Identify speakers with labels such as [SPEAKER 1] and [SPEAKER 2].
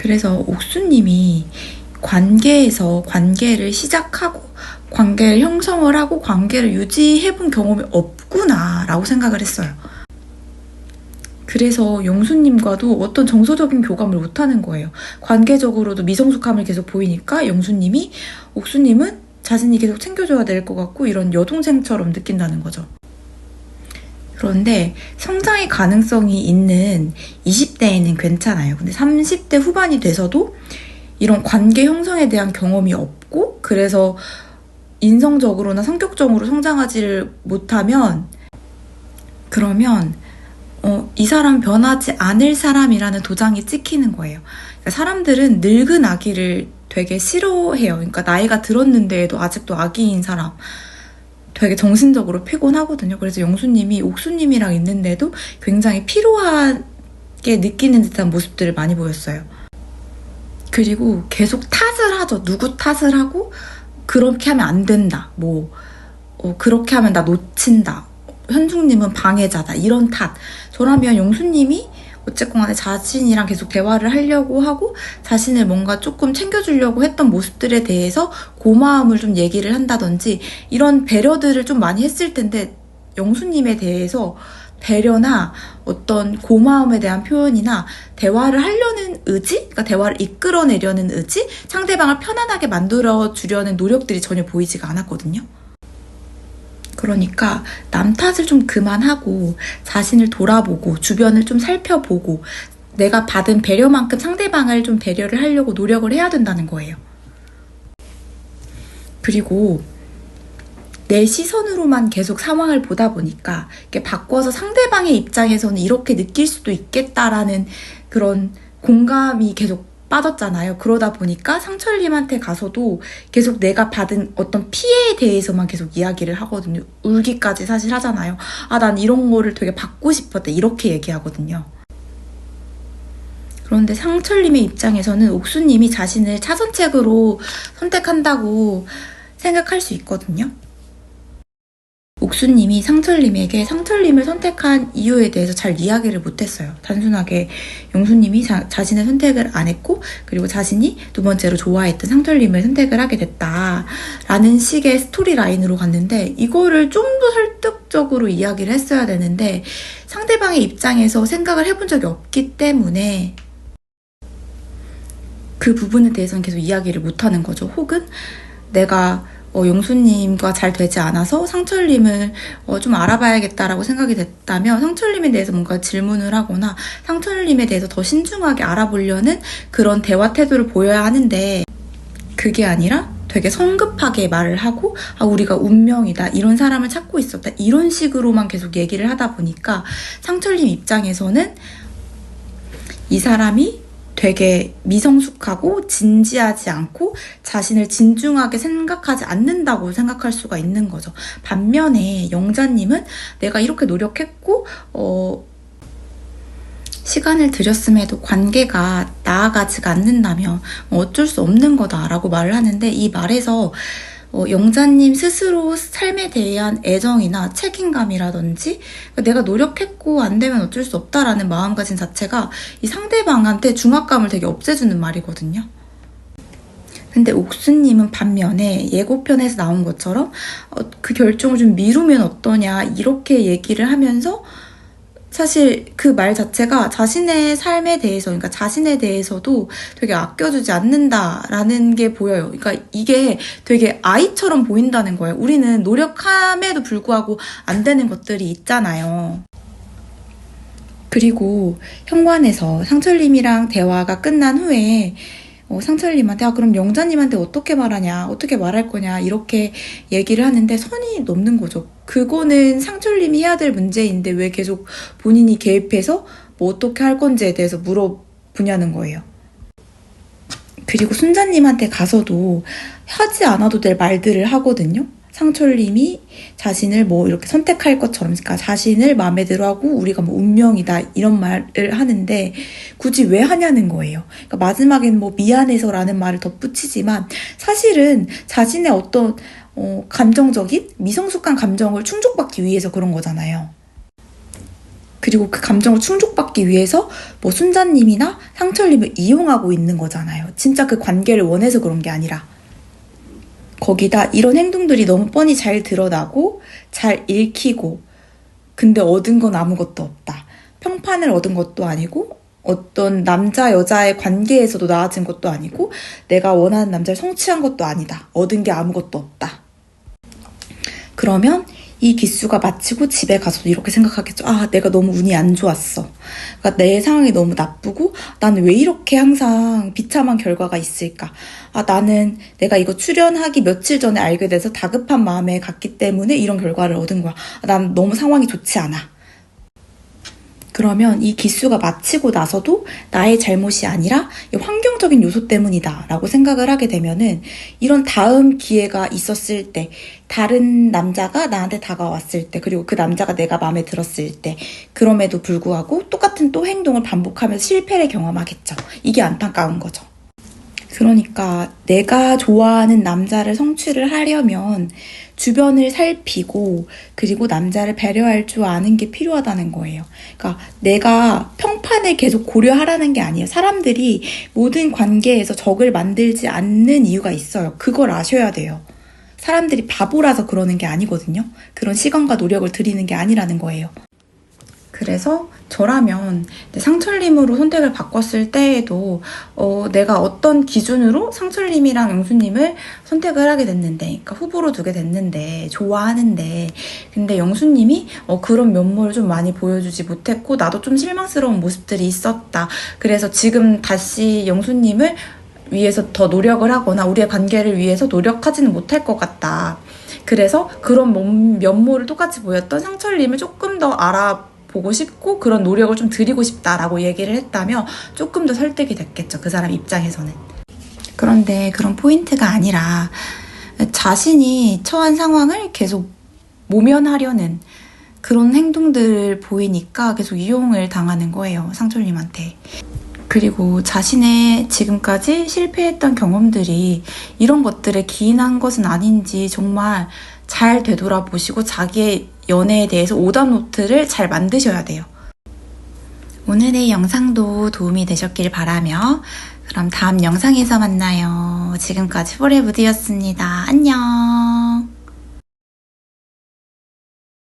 [SPEAKER 1] 그래서 옥수님이 관계에서 관계를 시작하고 관계를 형성을 하고 관계를 유지해본 경험이 없구나 라고 생각을 했어요. 그래서 영수님과도 어떤 정서적인 교감을 못하는 거예요. 관계적으로도 미성숙함을 계속 보이니까 영수님이 옥수님은 자신이 계속 챙겨줘야 될 것 같고 이런 여동생처럼 느낀다는 거죠. 그런데 성장의 가능성이 있는 20대에는 괜찮아요. 근데 30대 후반이 돼서도 이런 관계 형성에 대한 경험이 없고 그래서 인성적으로나 성격적으로 성장하지를 못하면 그러면 이 사람 변하지 않을 사람이라는 도장이 찍히는 거예요. 그러니까 사람들은 늙은 아기를 되게 싫어해요. 그러니까 나이가 들었는데도 아직도 아기인 사람 되게 정신적으로 피곤하거든요. 그래서 영수님이 옥수님이랑 있는데도 굉장히 피로하게 느끼는 듯한 모습들을 많이 보였어요. 그리고 계속 탓을 하죠. 누구 탓을 하고 그렇게 하면 안 된다. 그렇게 하면 나 놓친다. 현중님은 방해자다. 이런 탓. 저라면 영수님이 어쨌건 간에 자신이랑 계속 대화를 하려고 하고 자신을 뭔가 조금 챙겨주려고 했던 모습들에 대해서 고마움을 좀 얘기를 한다든지 이런 배려들을 좀 많이 했을 텐데 영수님에 대해서 배려나 어떤 고마움에 대한 표현이나 대화를 하려는 의지? 그러니까 대화를 이끌어내려는 의지? 상대방을 편안하게 만들어주려는 노력들이 전혀 보이지가 않았거든요. 그러니까 남 탓을 좀 그만하고 자신을 돌아보고 주변을 좀 살펴보고 내가 받은 배려만큼 상대방을 좀 배려를 하려고 노력을 해야 된다는 거예요. 그리고 내 시선으로만 계속 상황을 보다 보니까 이렇게 바꿔서 상대방의 입장에서는 이렇게 느낄 수도 있겠다라는 그런 공감이 계속 빠졌잖아요. 그러다 보니까 상철님한테 가서도 계속 내가 받은 어떤 피해에 대해서만 계속 이야기를 하거든요. 울기까지 사실 하잖아요. 난 이런 거를 되게 받고 싶었다. 이렇게 얘기하거든요. 그런데 상철님의 입장에서는 옥수님이 자신을 차선책으로 선택한다고 생각할 수 있거든요. 옥수님이 상철님에게 상철님을 선택한 이유에 대해서 잘 이야기를 못했어요. 단순하게 영수님이 자신의 선택을 안 했고 그리고 자신이 두 번째로 좋아했던 상철님을 선택을 하게 됐다라는 식의 스토리라인으로 갔는데 이거를 좀 더 설득적으로 이야기를 했어야 되는데 상대방의 입장에서 생각을 해본 적이 없기 때문에 그 부분에 대해서는 계속 이야기를 못하는 거죠. 혹은 내가 영수님과 잘 되지 않아서 상철님을 좀 알아봐야겠다라고 생각이 됐다면 상철님에 대해서 뭔가 질문을 하거나 상철님에 대해서 더 신중하게 알아보려는 그런 대화 태도를 보여야 하는데 그게 아니라 되게 성급하게 말을 하고 우리가 운명이다. 이런 사람을 찾고 있었다. 이런 식으로만 계속 얘기를 하다 보니까 상철님 입장에서는 이 사람이 되게 미성숙하고 진지하지 않고 자신을 진중하게 생각하지 않는다고 생각할 수가 있는 거죠. 반면에 영자님은 내가 이렇게 노력했고 시간을 들였음에도 관계가 나아가지가 않는다면 어쩔 수 없는 거다라고 말을 하는데 이 말에서 영자님 스스로 삶에 대한 애정이나 책임감이라든지 내가 노력했고 안 되면 어쩔 수 없다라는 마음가짐 자체가 이 상대방한테 중압감을 되게 없애주는 말이거든요. 근데 옥수님은 반면에 예고편에서 나온 것처럼 그 결정을 좀 미루면 어떠냐 이렇게 얘기를 하면서 사실 그 말 자체가 자신의 삶에 대해서, 그러니까 자신에 대해서도 되게 아껴주지 않는다라는 게 보여요. 그러니까 이게 되게 아이처럼 보인다는 거예요. 우리는 노력함에도 불구하고 안 되는 것들이 있잖아요. 그리고 현관에서 상철님이랑 대화가 끝난 후에 상철님한테 그럼 영자님한테 어떻게 말하냐, 어떻게 말할 거냐 이렇게 얘기를 하는데 선이 넘는 거죠. 그거는 상철님이 해야 될 문제인데 왜 계속 본인이 개입해서 어떻게 할 건지에 대해서 물어보냐는 거예요. 그리고 순자님한테 가서도 하지 않아도 될 말들을 하거든요. 상철님이 자신을 이렇게 선택할 것처럼, 그러니까 자신을 마음에 들어하고 우리가 운명이다 이런 말을 하는데 굳이 왜 하냐는 거예요. 그러니까 마지막엔 미안해서라는 말을 덧붙이지만 사실은 자신의 어떤 감정적인 미성숙한 감정을 충족받기 위해서 그런 거잖아요. 그리고 그 감정을 충족받기 위해서 뭐 순자님이나 상철님을 이용하고 있는 거잖아요. 진짜 그 관계를 원해서 그런 게 아니라. 거기다 이런 행동들이 너무 뻔히 잘 드러나고 잘 읽히고 근데 얻은 건 아무것도 없다. 평판을 얻은 것도 아니고 어떤 남자 여자의 관계에서도 나아진 것도 아니고 내가 원하는 남자를 성취한 것도 아니다. 얻은 게 아무것도 없다. 그러면 이 기수가 마치고 집에 가서도 이렇게 생각하겠죠. 아, 내가 너무 운이 안 좋았어. 그러니까 내 상황이 너무 나쁘고 나는 왜 이렇게 항상 비참한 결과가 있을까. 아, 나는 내가 이거 출연하기 며칠 전에 알게 돼서 다급한 마음에 갔기 때문에 이런 결과를 얻은 거야. 아, 난 너무 상황이 좋지 않아. 그러면 이 기수가 마치고 나서도 나의 잘못이 아니라 환경적인 요소 때문이다 라고 생각을 하게 되면은 이런 다음 기회가 있었을 때 다른 남자가 나한테 다가왔을 때 그리고 그 남자가 내가 마음에 들었을 때 그럼에도 불구하고 똑같은 또 행동을 반복하면서 실패를 경험하겠죠. 이게 안타까운 거죠. 그러니까 내가 좋아하는 남자를 성취를 하려면 주변을 살피고 그리고 남자를 배려할 줄 아는 게 필요하다는 거예요. 그러니까 내가 평판을 계속 고려하라는 게 아니에요. 사람들이 모든 관계에서 적을 만들지 않는 이유가 있어요. 그걸 아셔야 돼요. 사람들이 바보라서 그러는 게 아니거든요. 그런 시간과 노력을 들이는 게 아니라는 거예요. 그래서 저라면 상철님으로 선택을 바꿨을 때에도 내가 어떤 기준으로 상철님이랑 영수님을 선택을 하게 됐는데 그러니까 후보로 두게 됐는데 좋아하는데 근데 영수님이 그런 면모를 좀 많이 보여주지 못했고 나도 좀 실망스러운 모습들이 있었다. 그래서 지금 다시 영수님을 위해서 더 노력을 하거나 우리의 관계를 위해서 노력하지는 못할 것 같다. 그래서 그런 면모를 똑같이 보였던 상철님을 조금 더 알아보고 싶고 그런 노력을 좀 드리고 싶다라고 얘기를 했다면 조금 더 설득이 됐겠죠. 그 사람 입장에서는. 그런데 그런 포인트가 아니라 자신이 처한 상황을 계속 모면하려는 그런 행동들을 보이니까 계속 이용을 당하는 거예요. 상철님한테. 그리고 자신의 지금까지 실패했던 경험들이 이런 것들에 기인한 것은 아닌지 정말 잘 되돌아보시고 자기의 연애에 대해서 오답노트를 잘 만드셔야 돼요. 오늘의 영상도 도움이 되셨길 바라며 그럼 다음 영상에서 만나요. 지금까지 포레부드였습니다. 안녕.